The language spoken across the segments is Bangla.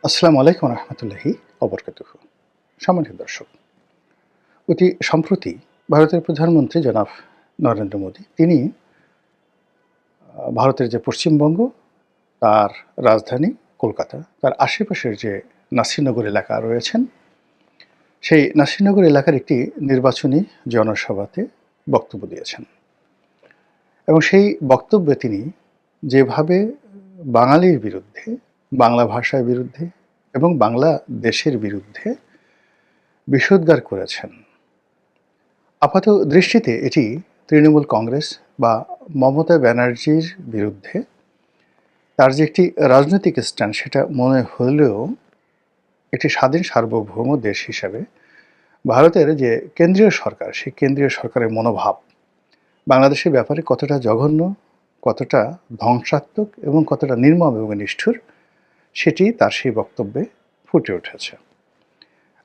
আসসালামু আলাইকুম রহমতুল্লাহি অবরকাতুহ। সম্মানিত দর্শক, অতি সম্প্রতি ভারতের প্রধানমন্ত্রী জনাব নরেন্দ্র মোদী তিনি ভারতের যে পশ্চিমবঙ্গ, তার রাজধানী কলকাতা, তার আশেপাশের যে নাসিরনগর এলাকা রয়েছেন, সেই নাসিরনগর এলাকার একটি নির্বাচনী জনসভাতে বক্তব্য দিয়েছেন। এবং সেই বক্তব্যে তিনি যেভাবে বাঙালির বিরুদ্ধে, বাংলা ভাষার বিরুদ্ধে এবং বাংলা দেশের বিরুদ্ধে বিষোদ্গার করেছেন, আপাত দৃষ্টিতে এটি তৃণমূল কংগ্রেস বা মমতা ব্যানার্জির বিরুদ্ধে তার যে একটি রাজনৈতিক স্ট্যান্ড সেটা মনে হলেও একটি স্বাধীন সার্বভৌম দেশ হিসাবে ভারতের যে কেন্দ্রীয় সরকার, সেই কেন্দ্রীয় সরকারের মনোভাব বাংলাদেশের ব্যাপারে কতটা জঘন্য, কতটা ধ্বংসাত্মক এবং কতটা নির্মম এবং নিষ্ঠুর, সেটি তার সেই বক্তব্যে ফুটে উঠেছে।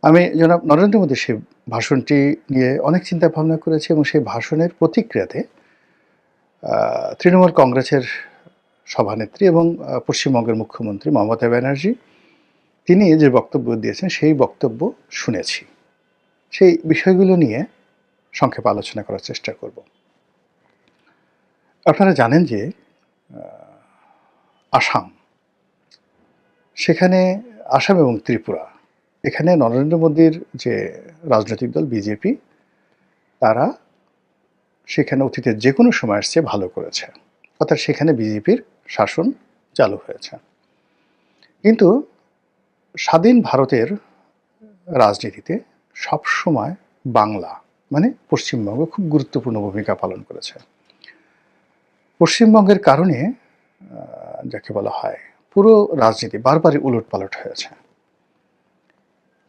আমি জনাব নরেন্দ্র মোদীর সেই ভাষণটি নিয়ে অনেক চিন্তা ভাবনা করেছি এবং সেই ভাষণের প্রতিক্রিয়াতে তৃণমূল কংগ্রেসের সভানেত্রী এবং পশ্চিমবঙ্গের মুখ্যমন্ত্রী মমতা ব্যানার্জি তিনি যে বক্তব্য দিয়েছেন সেই বক্তব্য শুনেছি। সেই বিষয়গুলো নিয়ে সংক্ষেপে আলোচনা করার চেষ্টা করব। আপনারা জানেন যে আসাম, সেখানে আসাম এবং ত্রিপুরা, এখানে নরেন্দ্র মোদীর যে রাজনৈতিক দল বিজেপি, তারা সেখানে অতীতের যে কোনো সময় আসছে ভালো করেছে, অর্থাৎ সেখানে বিজেপির শাসন চালু হয়েছে। কিন্তু স্বাধীন ভারতের রাজনীতিতে সবসময় বাংলা মানে পশ্চিমবঙ্গ খুব গুরুত্বপূর্ণ ভূমিকা পালন করেছে। পশ্চিমবঙ্গের কারণে যাকে বলা হয় পুরো রাজনীতি বারবারই উলটপালট হয়েছে।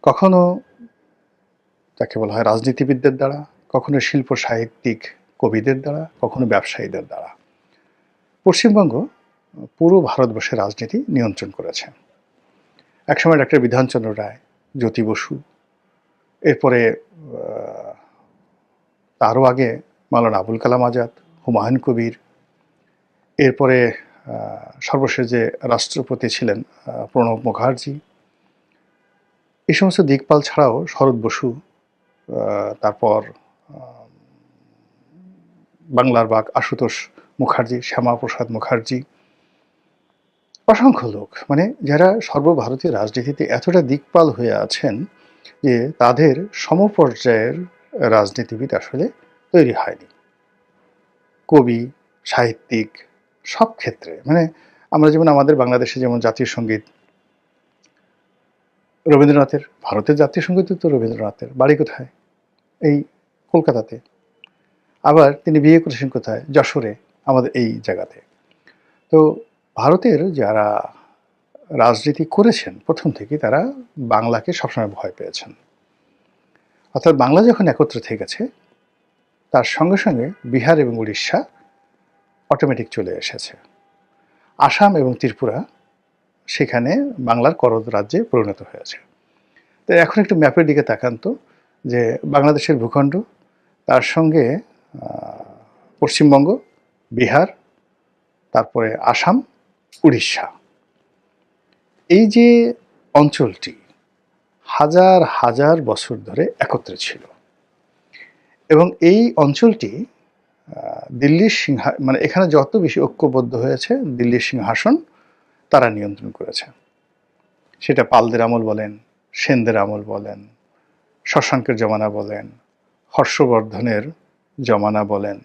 কখনো যাকে বলা হয় রাজনীতিবিদদের দ্বারা, কখনো শিল্প সাহিত্যিক কবিদের দ্বারা, কখনো ব্যবসায়ীদের দ্বারা পশ্চিমবঙ্গ পুরো ভারতবর্ষের রাজনীতি নিয়ন্ত্রণ করেছে। একসময় ডাক্তার বিধানচন্দ্র রায়, জ্যোতি বসু, এরপরে তারও আগে মাওলানা আবুল কালাম আজাদ, হুমায়ুন কবির, এরপরে সর্বশেষ যে রাষ্ট্রপতি ছিলেন প্রণব মুখার্জি, এই সমস্ত দিকপাল ছাড়াও শরৎ বসু, তারপর বাংলার বাঘ আশুতোষ মুখার্জি, শ্যামাপ্রসাদ মুখার্জি, অসংখ্য লোক মানে যারা সর্বভারতীয় রাজনীতিতে এতটা দিকপাল হয়ে আছেন যে তাদের সমপর্যায়ের রাজনীতিবিদ আসলে তৈরি হয়নি। কবি, সাহিত্যিক, সব ক্ষেত্রে মানে আমরা যেমন আমাদের বাংলাদেশে যেমন জাতীয় সঙ্গীত রবীন্দ্রনাথের, ভারতের জাতীয় সঙ্গীত তো রবীন্দ্রনাথের, বাড়ি কোথায়? এই কলকাতাতে। আবার তিনি বিয়ে করেছেন কোথায়? যশোরে, আমাদের এই জায়গাতে। তো ভারতের যারা রাজনীতি করেছেন প্রথম থেকেই তারা বাংলাকে সবসময় ভয় পেয়েছেন। অর্থাৎ বাংলা যখন একত্র থেকে গেছে তার সঙ্গে সঙ্গে বিহার এবং উড়িষ্যা অটোমেটিক চলে এসেছে। আসাম এবং ত্রিপুরা সেখানে বাংলার করদ রাজ্যে পরিণত হয়েছে। তো এখন একটু ম্যাপের দিকে তাকান তো, যে বাংলাদেশের ভূখণ্ড, তার সঙ্গে পশ্চিমবঙ্গ, বিহার, তারপরে আসাম, উড়িষ্যা, এই যে অঞ্চলটি হাজার হাজার বছর ধরে একত্রে ছিল এবং এই অঞ্চলটি দিল্লির মানে এখানে যত বেশি ঐক্যবদ্ধ হয়েছে দিল্লির সিংহাসন তারা নিয়ন্ত্রণ করেছে। সেটা পালদের আমল বলেন, সেনদের আমল বলেন, শশাঙ্কের জমানা বলেন, হর্ষবর্ধনের জমানা বলেন,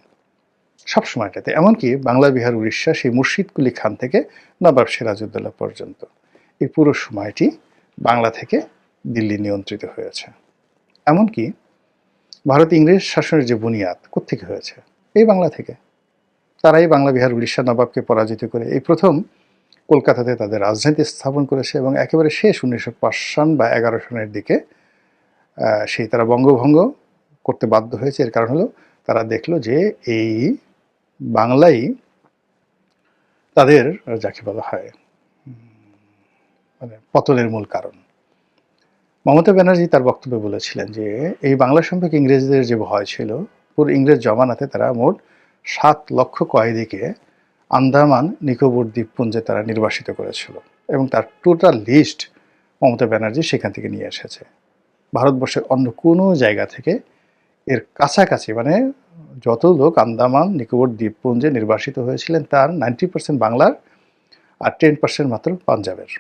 সব সময়টাতে এমনকি বাংলা, বিহার, উড়িষ্যা সেই মুর্শিদ কুলি খান থেকে নবাব সিরাজউদ্দৌলা পর্যন্ত এই পুরো সময়টি বাংলা থেকে দিল্লি নিয়ন্ত্রিত হয়েছে। এমনকি ভারতে ইংরেজ শাসনের যে বুনিয়াদ কোত্থেকে হয়েছে? এই বাংলা থেকে। তারাই বাংলা, বিহার, উড়িষ্যা নবাবকে পরাজিত করে এই প্রথম কলকাতাতে তাদের রাজধানী স্থাপন করেছে এবং একেবারে শেষ 1905 সন বা 11 সনের দিকে সেই তারা বঙ্গভঙ্গ করতে বাধ্য হয়েছে। এর কারণ হলো তারা দেখলো যে এই বাংলাই তাদের যাকে বলা হয় মানে পতনের মূল কারণ। মমতা ব্যানার্জি তার বক্তব্যে বলেছিলেন যে এই বাংলা সম্পর্কে ইংরেজদের যে ভয় ছিল, পুরো ইংরেজ জমানাতে তারা মোট 7 লক্ষ কয়েদিকে আন্দামান নিকোবর দ্বীপপুঞ্জে তারা নির্বাসিত করেছিল এবং তার টোটাল লিস্ট মমতা ব্যানার্জি সেখান থেকে নিয়ে এসেছে। ভারতবর্ষের অন্য কোনো জায়গা থেকে এর কাছাকাছি মানে যত লোক আন্দামান নিকোবর দ্বীপপুঞ্জে নির্বাসিত হয়েছিলেন তার 90% বাংলার আর 10% মাত্র পাঞ্জাবের।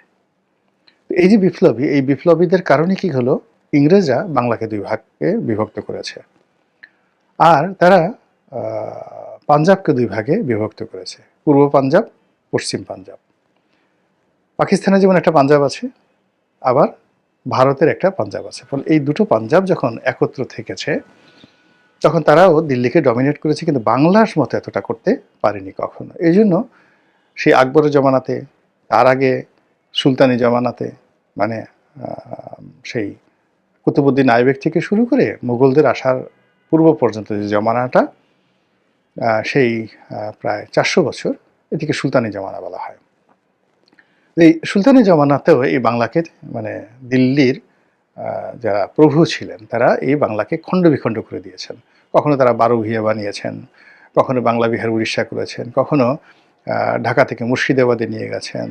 এই যে বিপ্লবী, এই বিপ্লবীদের কারণে কি হলো, ইংরেজরা বাংলাকে দুই ভাগে বিভক্ত করেছে আর তারা পাঞ্জাবকে দুই ভাগে বিভক্ত করেছে, পূর্ব পাঞ্জাব, পশ্চিম পাঞ্জাব। পাকিস্তানে যেমন একটা পাঞ্জাব আছে, আবার ভারতের একটা পাঞ্জাব আছে। ফলে এই দুটো পাঞ্জাব যখন একত্র থেকেছে তখন তারাও দিল্লিকে ডমিনেট করেছে, কিন্তু বাংলার মতো এতটা করতে পারেনি কখনো। এই জন্য সেই আকবরের জমানাতে, তার আগে সুলতানি জমানাতে, মানে সেই কুতুবুদ্দিন আইবেক থেকে শুরু করে মুঘলদের আসার পূর্ব পর্যন্ত যে জমানাটা, সেই প্রায় 400 বছর, এটিকে সুলতানি জমানা বলা হয়। এই সুলতানি জমানাতেও এই বাংলাকে মানে দিল্লির যারা প্রভু ছিলেন তারা এই বাংলাকে খণ্ড বিখণ্ড করে দিয়েছেন। কখনো তারা 12 ভূঁইয়া বানিয়েছেন, কখনো বাংলা বিহার উড়িষ্যা করেছেন, কখনো ঢাকা থেকে মুর্শিদাবাদে নিয়ে গেছেন,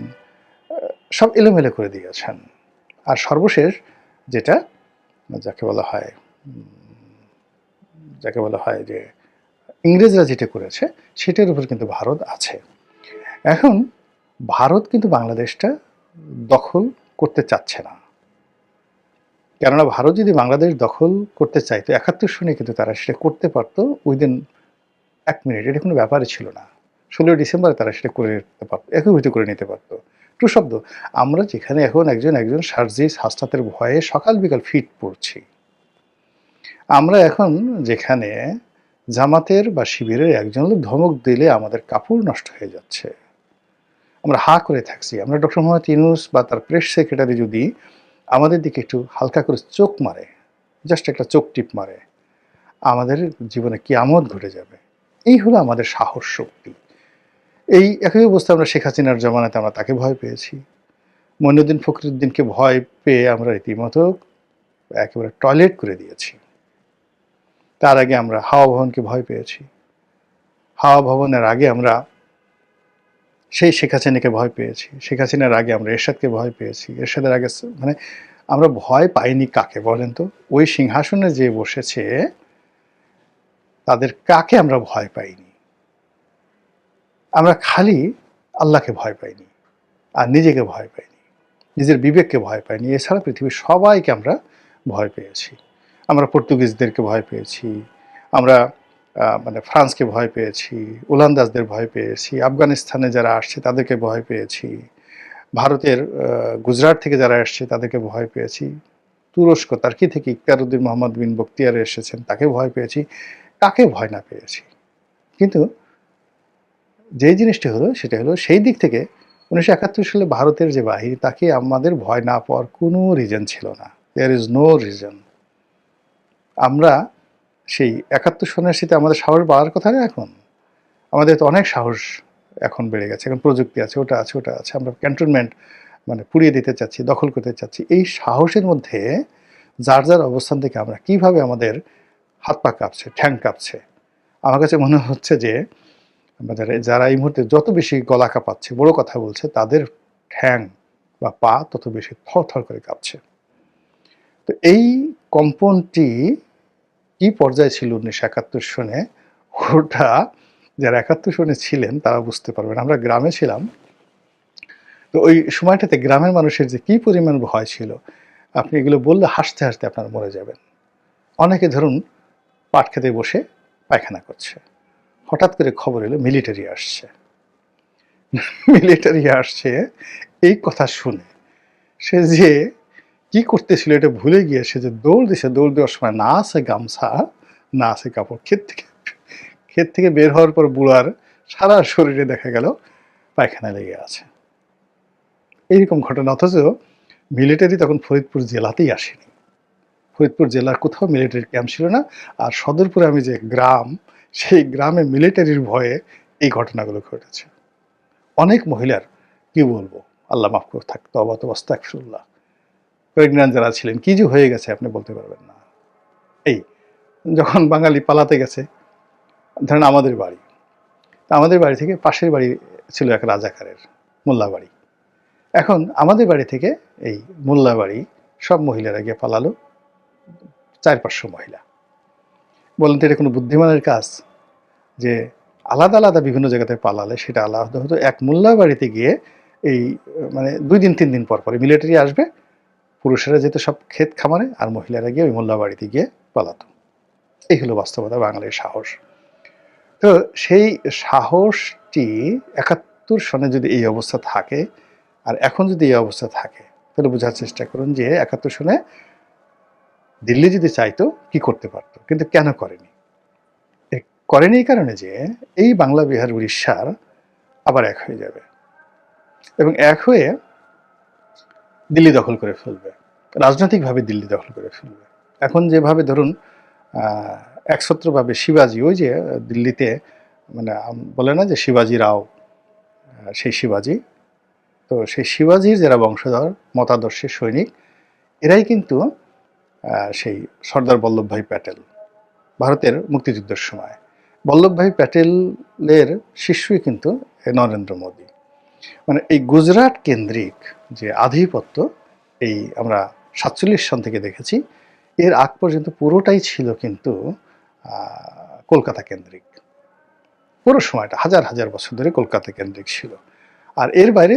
সব এলোমেলো করে দিয়েছেন। আর সর্বশেষ যেটা যাকে বলা হয় যে ইংরেজরা যেটা করেছে সেটার উপর কিন্তু ভারত আছে। এখন ভারত কিন্তু বাংলাদেশটা দখল করতে চাচ্ছে না, কেননা ভারত যদি বাংলাদেশ দখল করতে চাইতো 71 সনে কিন্তু তারা সেটা করতে পারতো উইদিন 1 মিনিট। এটা কোনো ব্যাপারই ছিল না। 16 ডিসেম্বরে তারা সেটা করে নিতে পারতো, একীভূত করে নিতে পারতো। টু শব্দ, আমরা যেখানে এখন একজন সার্জিস হাসনাতের ভয়ে সকাল বিকাল ফিট পড়ছি, আমরা এখন যেখানে জামাতের বা শিবিরের একজন লোক ধমক দিলে আমাদের কাপড় নষ্ট হয়ে যাচ্ছে, আমরা হা করে থাকছি, আমরা ডক্টর মোহাম্মদ ইউনূস বা তার প্রেস সেক্রেটারি যদি আমাদের দিকে একটু হালকা করে চোখ মারে, জাস্ট একটা চোখ টিপ মারে, আমাদের জীবনে কিয়ামত ঘটে যাবে। এই হলো আমাদের সাহস শক্তি। এই একই অবস্থা আমরা শেখ হাসিনার জমানাতে আমরা তাকে ভয় পেয়েছি, মঈনুদ্দিন ফখরুদ্দিনকে ভয় পেয়ে আমরা রীতিমতো একেবারে টয়লেট করে দিয়েছি। তার আগে আমরা হাওয়া ভবনকে ভয় পেয়েছি, হাওয়া ভবনের আগে আমরা সেই শেখ হাসিনাকে ভয় পেয়েছি, শেখ হাসিনার আগে আমরা এরশাদকে ভয় পেয়েছি, এরশাদের আগে মানে আমরা ভয় পাইনি কাকে বলেন তো? ওই সিংহাসনে যে বসেছে তাদের কাকে আমরা ভয় পাইনি? আমরা খালি আল্লাহকে ভয় পাইনি আর নিজেকে ভয় পাইনি, নিজের বিবেককে ভয় পাইনি। এছাড়া পৃথিবীর সবাইকে আমরা ভয় পেয়েছি। আমরা পর্তুগিজদেরকে ভয় পেয়েছি, আমরা মানে ফ্রান্সকে ভয় পেয়েছি, ওলন্দাজদের ভয় পেয়েছি, আফগানিস্তানে যারা আসছে তাদেরকে ভয় পেয়েছি, ভারতের গুজরাট থেকে যারা আসছে তাদেরকে ভয় পেয়েছি, তুরস্ক তার্কি থেকে ইকতারউদ্দিন মোহাম্মদ বিন বখতিয়ার এসেছেন তাকে ভয় পেয়েছি, কাকে ভয় না পেয়েছি। কিন্তু যেই জিনিসটি হলো সেটা হলো সেই দিক থেকে 1971 সালে ভারতের যে বাহিনী তাকে আমাদের ভয় না পাওয়ার কোনো রিজন ছিল না। There is no reason. আমরা সেই 71 সনের শীতে আমাদের সাহস বাড়ার কথা না, এখন আমাদের তো অনেক সাহস এখন বেড়ে গেছে, এখন প্রযুক্তি আছে, ওটা আছে, ওটা আছে, আমরা ক্যান্টনমেন্ট মানে পুড়িয়ে দিতে চাচ্ছি, দখল করতে চাচ্ছি। এই সাহসের মধ্যে যার যার অবস্থান থেকে আমরা কিভাবে আমাদের হাত পা কাঁপছে, ঠ্যাং কাঁপছে। আমার কাছে মনে হচ্ছে যে যারা এই মুহূর্তে যত বেশি গলা কাঁপাচ্ছে, বড় কথা বলছে, তাদের ঠ্যাং বা পা তত বেশি থরথর করে কাঁপছে। তো এই কম্পনটি কি পর্যায়ে ছিল 1971 সনে, ওটা যারা 71 সনে ছিলেন তারা বুঝতে পারবেন। আমরা গ্রামে ছিলাম, তো ওই সময়টাতে গ্রামের মানুষের যে কি পরিমাণ ভয় ছিল, আপনি এগুলো বললে হাসতে হাসতে আপনারা মরে যাবেন। অনেকে ধরুন পাট খেতে বসে পায়খানা করছে, হঠাৎ করে খবর এলো মিলিটারি আসছে। মিলিটারি আসছে এই কথা শুনে সে যে কি করতেছিল এটা ভুলে গিয়ে সে যে দৌড় দিছে, দৌড় দেওয়ার সময় না আছে গামছা, না আছে কাপড়, ক্ষেত থেকে বের হওয়ার পর বুড়ার সারা শরীরে দেখা গেল পায়খানা লেগে আছে। এইরকম ঘটনা। অথচ মিলিটারি তখন ফরিদপুর জেলাতেই আসেনি, ফরিদপুর জেলার কোথাও মিলিটারি ক্যাম্প ছিল না। আর সদরপুরে আমি যে গ্রাম, সেই গ্রামে মিলিটারির ভয়ে এই ঘটনাগুলো ঘটেছে। অনেক মহিলার কি বলবো, আল্লাহ মাফ করে থাকতো, অবাত আস্তাগফিরুল্লাহ, প্রেগন্যান্ট যারা ছিলেন, কি যে হয়ে গেছে আপনি বলতে পারবেন না। এই যখন বাঙালি পালাতে গেছে, ধরেন আমাদের বাড়ি থেকে পাশের বাড়ি ছিল এক রাজাকারের মোল্লা বাড়ি। এখন আমাদের বাড়ি থেকে এই মোল্লা বাড়ি সব মহিলারা গিয়ে পালালো, 400-500 মহিলা। বলেন তো এটা কোনো বুদ্ধিমানের কাজ? যে আলাদা আলাদা বিভিন্ন জায়গাতে পালালে সেটা আলাদা হতো, এক মোল্লা বাড়িতে গিয়ে এই মানে 2 দিন 3 দিন পর পরে মিলিটারি আসবে, পুরুষেরা যেত সব ক্ষেত খামারে, আর মহিলারা গিয়ে ওই মোল্লা বাড়িতে গিয়ে পালাতো। এই হলো বাস্তবতা, বাঙালির সাহস। তো সেই সাহসটি 71 সনে যদি এই অবস্থা থাকে, আর এখন যদি এই অবস্থা থাকে, তাহলে বোঝার চেষ্টা করুন যে 71 সনে দিল্লি যদি চাইতো কি করতে পারতো, কিন্তু কেন করেনি? করেনি এই কারণে যে এই বাংলা, বিহার, উড়িষ্যার আবার এক হয়ে যাবে এবং এক হয়ে দিল্লি দখল করে ফেলবে, রাজনৈতিকভাবে দিল্লি দখল করে ফেলবে। এখন যেভাবে ধরুন একছত্রভাবে শিবাজি, ওই যে দিল্লিতে মানে বলে না যে শিবাজি রাও, সেই শিবাজি, তো সেই শিবাজির যারা বংশধর মতাদর্শের সৈনিক, এরাই কিন্তু সেই সর্দার বল্লভভাই প্যাটেল, ভারতের মুক্তিযুদ্ধের সময় বল্লভভাই প্যাটেলের শিষ্যই কিন্তু নরেন্দ্র মোদী। মানে এই গুজরাট কেন্দ্রিক যে আধিপত্য, এই আমরা 47 সন থেকে দেখেছি, এর আগ পর্যন্ত পুরোটাই ছিল কিন্তু কলকাতা কেন্দ্রিক। পুরো সময়টা হাজার হাজার বছর ধরে কলকাতা কেন্দ্রিক ছিল। আর এর বাইরে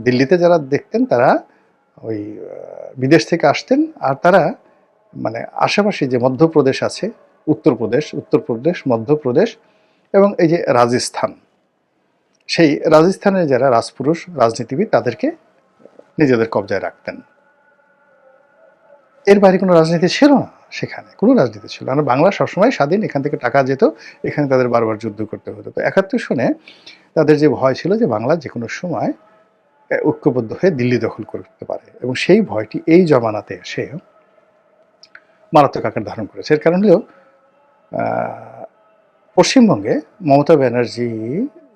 দিল্লিতে যারা দেখতেন তারা ওই বিদেশ থেকে আসতেন, আর তারা মানে আশেপাশে যে মধ্যপ্রদেশ আছে, উত্তরপ্রদেশ, মধ্যপ্রদেশ এবং এই যে রাজস্থান, সেই রাজস্থানের যারা রাজপুরুষ রাজনীতিবিদ তাদেরকে নিজেদের কবজায় রাখতেন। এর বাইরে কোনো রাজনীতি ছিল না, সেখানে কোনো রাজনীতি ছিল না। বাংলা সবসময় স্বাধীন, এখান থেকে টাকা যেত, এখানে তাদের বারবার যুদ্ধ করতে হতো। তো 71 সনে তাদের যে ভয় ছিল যে বাংলা যে কোনো সময় ঐক্যবদ্ধ হয়ে দিল্লি দখল করতে পারে, এবং সেই ভয়টি এই জমানাতে এসে মারাত্মক আকার ধারণ করেছে। এর কারণ হলো পশ্চিমবঙ্গে মমতা ব্যানার্জি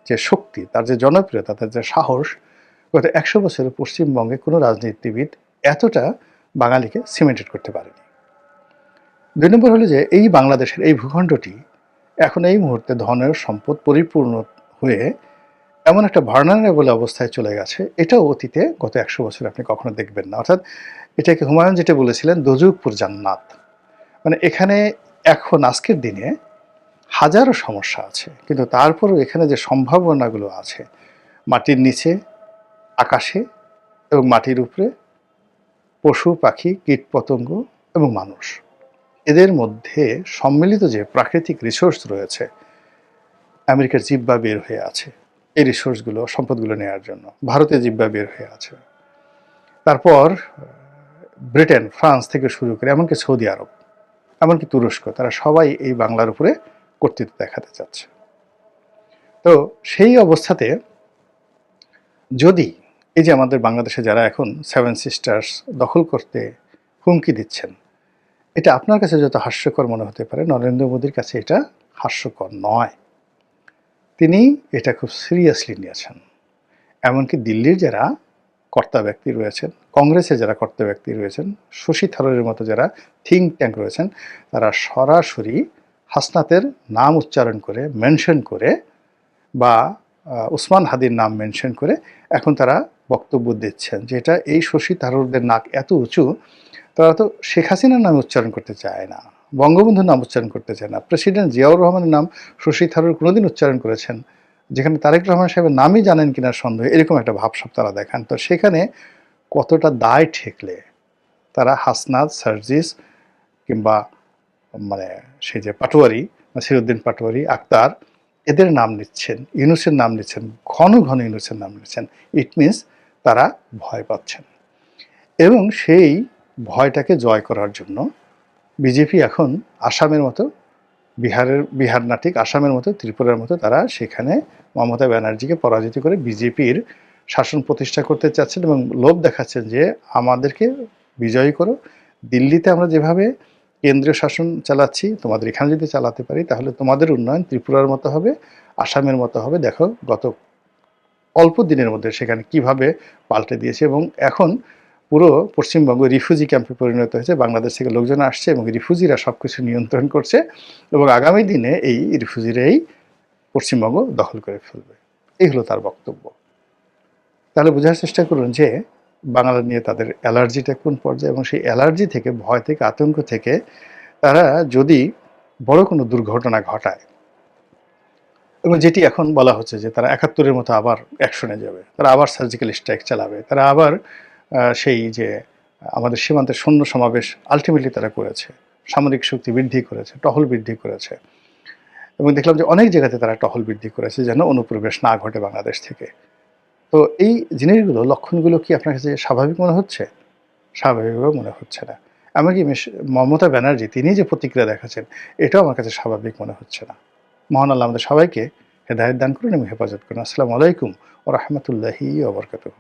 যে শক্তি, তার যে জনপ্রিয়তা, তার যে সাহস, গত 100 বছরে পশ্চিমবঙ্গে কোনো রাজনীতিবিদ এতটা বাঙালিকে সিমেন্টেড করতে পারেনি। 2 নম্বর হলো যে এই বাংলাদেশের এই ভূখণ্ডটি এখন এই মুহূর্তে ধনের সম্পদ পরিপূর্ণ হয়ে এমন একটা ভার্নারেবল অবস্থায় চলে গেছে, এটাও অতীতে গত 100 বছরে আপনি কখনো দেখবেন না। অর্থাৎ এটাকে হুমায়ুন যেটা বলেছিলেন দোজখপুর জান্নাত, মানে এখানে এখন আজকের দিনে হাজারো সমস্যা আছে, কিন্তু তারপরও এখানে যে সম্ভাবনাগুলো আছে মাটির নিচে, আকাশে এবং মাটির উপরে, পশু পাখি, কীট পতঙ্গ এবং মানুষ, এদের মধ্যে সম্মিলিত যে প্রাকৃতিক রিসোর্স রয়েছে, আমেরিকার জিহ্বা বের হয়ে আছে এই রিসোর্সগুলো, সম্পদগুলো নেওয়ার জন্য। ভারতের জিহ্বা বের হয়ে আছে, তারপর ব্রিটেন, ফ্রান্স থেকে শুরু করে এমনকি সৌদি আরব, এমনকি তুরস্ক, তারা সবাই এই বাংলার উপরে কর্তৃত্ব দেখাতে চাচ্ছে। তো সেই অবস্থাতে যদি এই যে আমাদের বাংলাদেশে যারা এখন 7 সিস্টার্স দখল করতে হুমকি দিচ্ছেন, এটা আপনার কাছে যত হাস্যকর মনে হতে পারে, নরেন্দ্র মোদীর কাছে এটা হাস্যকর নয়। তিনি এটা খুব সিরিয়াসলি নিয়েছেন। এমনকি দিল্লির যারা কর্তা ব্যক্তি রয়েছেন, কংগ্রেসের যারা কর্তা ব্যক্তি রয়েছেন, শশী থারুরের মতো যারা থিঙ্ক ট্যাঙ্ক রয়েছেন, তারা সরাসরি হাসনাতের নাম উচ্চারণ করে, মেনশন করে, বা উসমান হাদির নাম মেনশন করে এখন তারা বক্তব্য দিচ্ছেন যে এটা এই শশী থারুরদের নাক এত উঁচু, তারা তো শেখ হাসিনার নাম উচ্চারণ করতে চায় না, বঙ্গবন্ধুর নাম উচ্চারণ করতে চায় না, প্রেসিডেন্ট জিয়াউর রহমানের নাম শশী থারুর কোনোদিন উচ্চারণ করেছেন, যেখানে তারেক রহমান সাহেবের নামই জানেন কিনা সন্দেহ, এরকম একটা ভাবসাব তারা দেখান। তো সেখানে কতটা দায় ঠেকলে তারা হাসনাত, সার্জিস কিংবা মানে সেই যে পাটোয়ারি, নাসিরউদ্দিন পাটোয়ারি, আক্তার, এদের নাম নিচ্ছেন, ইউনূসের নাম নিচ্ছেন, ঘন ঘন ইউনূসের নাম নিচ্ছেন, ইট মিনস তারা ভয় পাচ্ছেন। এবং সেই ভয়টাকে জয় করার জন্য বিজেপি এখন আসামের মতো, বিহার না ঠিক আসামের মতো, ত্রিপুরার মতো তারা সেখানে মমতা ব্যানার্জিকে পরাজিত করে বিজেপির শাসন প্রতিষ্ঠা করতে চাচ্ছেন এবং লোভ দেখাচ্ছেন যে আমাদেরকে বিজয়ী করো, দিল্লিতে আমরা যেভাবে কেন্দ্রীয় শাসন চালাচ্ছি তোমাদের এখানে যদি চালাতে পারি তাহলে তোমাদের উন্নয়ন ত্রিপুরার মতো হবে, আসামের মতো হবে। দেখো গত অল্প দিনের মধ্যে সেখানে কিভাবে পাল্টে দিয়েছে, এবং এখন পুরো পশ্চিমবঙ্গ রিফিউজি ক্যাম্পে পরিণত হয়েছে। বাংলাদেশ থেকে লোকজন আসছে এবং রিফিউজিরা সব কিছু নিয়ন্ত্রণ করছে, এবং আগামী দিনে এই রিফিউজিরাই পশ্চিমবঙ্গ দখল করে ফেলবে। এই হলো তার বক্তব্য। তাহলে বোঝার চেষ্টা করুন যে বাংলা নিয়ে তাদের অ্যালার্জিটা কোন পর্যায়ে, এবং সেই অ্যালার্জি থেকে, ভয় থেকে, আতঙ্ক থেকে তারা যদি বড় কোনো দুর্ঘটনা ঘটায়, এবং যেটি এখন বলা হচ্ছে যে তারা ৭১-এর মতো আবার অ্যাকশনে যাবে, তারা আবার সার্জিক্যাল স্ট্রাইক চালাবে, তারা আবার সেই যে আমাদের সীমান্তে সৈন্য সমাবেশ আলটিমেটলি তারা করেছে, সামরিক শক্তি বৃদ্ধি করেছে, টহল বৃদ্ধি করেছে, এবং দেখলাম যে অনেক জায়গাতে তারা টহল বৃদ্ধি করেছে যেন অনুপ্রবেশ না ঘটে বাংলাদেশ থেকে। তো এই জিনিসগুলো, লক্ষণগুলো কি আপনার কাছে স্বাভাবিক মনে হচ্ছে? স্বাভাবিকভাবে মনে হচ্ছে না। এমনকি মমতা ব্যানার্জি তিনি যে প্রতিক্রিয়া দেখাচ্ছেন, এটাও আমার কাছে স্বাভাবিক মনে হচ্ছে না। মহান আল্লাহ আমাদের সবাইকে হেদায়েত দান করুন এবং হেফাজত করুন। আসসালামু আলাইকুম ওয়া রাহমাতুল্লাহি ওয়া বারাকাতুহু।